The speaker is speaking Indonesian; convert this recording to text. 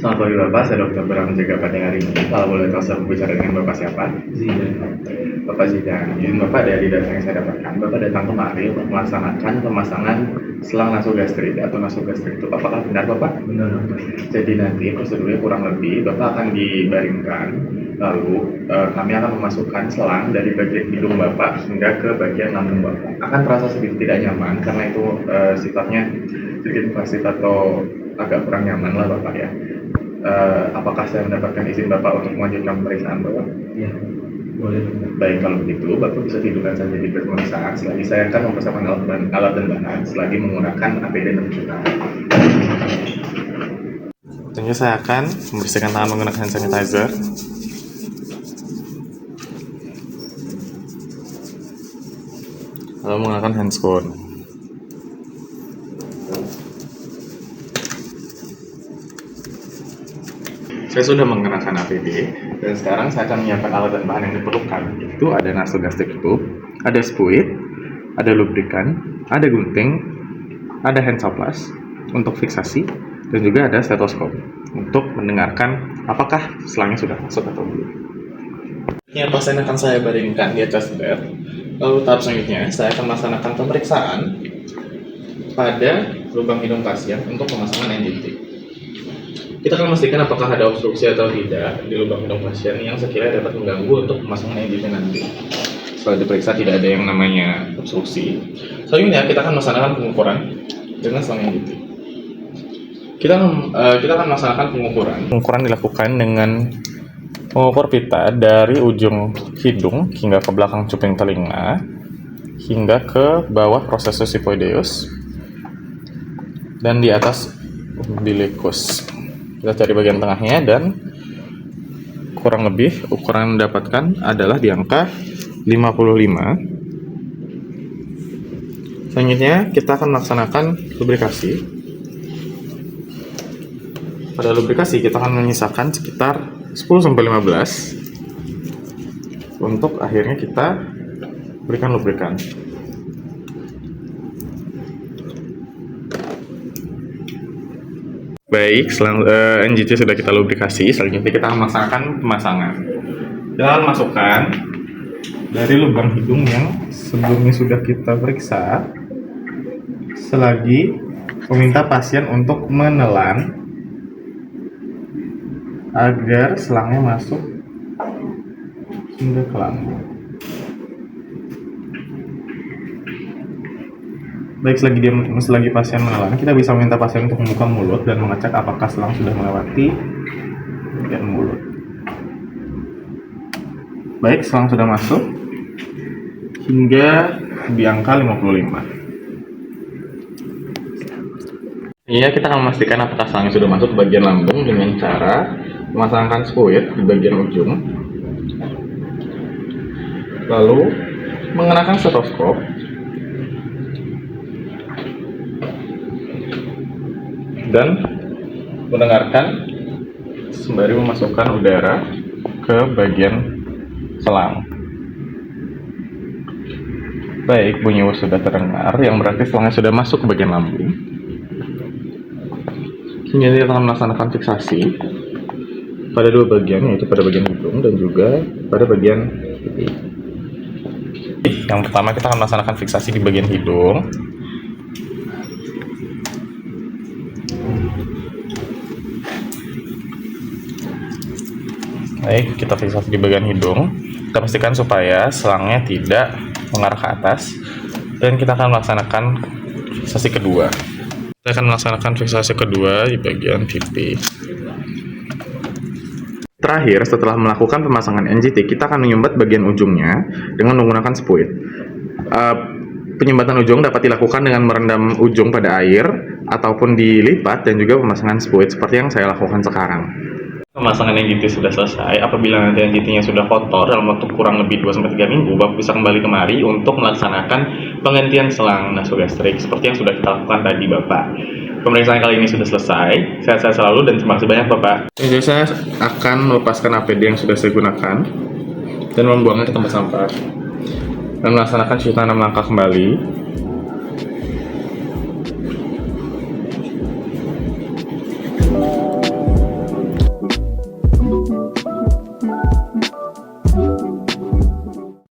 Selamat pagi Bapak, saya Dr. Bram Jaga pada hari ini. Kalau boleh tahu saya berbicara dengan Bapak siapa? Zidan. Bapak Zidan. Izin Bapak dari data yang saya dapatkan, Bapak datang kemari untuk melaksanakan pemasangan selang nasogastrit atau nasogastrit itu. Apakah benar Bapak? Benar, Bapak. Jadi nanti prosedurnya kurang lebih, Bapak akan dibaringkan, lalu kami akan memasukkan selang dari bagian hidung Bapak hingga ke bagian lambung Bapak. Akan terasa sedikit tidak nyaman karena itu sifatnya sedikit invasif atau agak kurang nyaman lah Bapak ya. Apakah saya mendapatkan izin Bapak untuk melanjutkan pemeriksaan Bapak? Ya, boleh. Baik, kalau begitu Bapak bisa tidurkan saja di pemeriksaan selagi saya akan mempersiapkan alat dan bahan selagi menggunakan APD dan cuci tangan. Tentunya saya akan membersihkan tangan menggunakan hand sanitizer. Lalu menggunakan handscoon. Saya sudah mengenakan APD dan sekarang saya akan menyiapkan alat dan bahan yang diperlukan. Itu ada nasogastrik tube, ada spuit, ada lubrikan, ada gunting, ada hand soplas untuk fiksasi, dan juga ada stetoskop untuk mendengarkan apakah selangnya sudah masuk atau belum. Ini pasien akan saya baringkan di atas bed. Lalu tahap selanjutnya saya akan melaksanakan pemeriksaan pada lubang hidung pasien untuk pemasangan NGT. Kita akan memastikan apakah ada obstruksi atau tidak di lubang hidung pasien yang sekiranya dapat mengganggu untuk pemasangan NGT nanti. Setelah diperiksa tidak ada yang namanya obstruksi, selanjutnya kita akan melaksanakan pengukuran dengan selang NGT. Kita akan melaksanakan pengukuran. Pengukuran dilakukan dengan mengukur pita dari ujung hidung hingga ke belakang cuping telinga, hingga ke bawah prosesus sifoideus, dan di atas umbilicus. Kita cari bagian tengahnya dan kurang lebih ukuran yang didapatkan adalah di angka 55. Selanjutnya kita akan melaksanakan lubrikasi. Pada lubrikasi kita akan menyisakan sekitar 10-15 untuk akhirnya kita berikan lubrikan. Baik, NGT sudah kita lubrikasi, selanjutnya kita akan melaksanakan pemasangan. Kita akan masukkan dari lubang hidung yang sebelumnya sudah kita periksa, selagi meminta pasien untuk menelan agar selangnya masuk hingga ke lambung. Baik, selagi pasien menelan, kita bisa meminta pasien untuk membuka mulut dan mengecek apakah selang sudah melewati bagian mulut. Baik, selang sudah masuk hingga di angka 55. Iya, kita akan memastikan apakah selangnya sudah masuk ke bagian lambung dengan cara memasangkan spuit di bagian ujung, lalu mengenakan stetoskop, dan mendengarkan sembari memasukkan udara ke bagian selang. Baik, bunyi sudah terdengar, yang berarti selangnya sudah masuk ke bagian lambung. Kini kita akan melaksanakan fiksasi pada dua bagian, yaitu pada bagian hidung dan juga pada bagian pipi. Yang pertama kita akan melaksanakan fiksasi di bagian hidung. Baik, kita fiksasi di bagian hidung. Kita pastikan supaya selangnya tidak mengarah ke atas, dan kita akan melaksanakan fiksasi kedua. Kita akan melaksanakan fiksasi kedua di bagian pipi. Terakhir, setelah melakukan pemasangan NGT, kita akan menyumbat bagian ujungnya dengan menggunakan spuit. Penyumbatan ujung dapat dilakukan dengan merendam ujung pada air ataupun dilipat, dan juga pemasangan spuit seperti yang saya lakukan sekarang. Pemasangan NGT sudah selesai. Apabila nanti NGT-nya sudah kotor dalam waktu kurang lebih 2-3 minggu, Bapak bisa kembali kemari untuk melaksanakan penggantian selang nasogastrik seperti yang sudah kita lakukan tadi, Bapak. Pemeriksaan kali ini sudah selesai. Sehat-sehat selalu dan terima kasih banyak, Bapak. Jadi saya akan melepaskan APD yang sudah saya gunakan dan membuangnya ke tempat sampah dan melaksanakan cuci tangan 6 langkah kembali.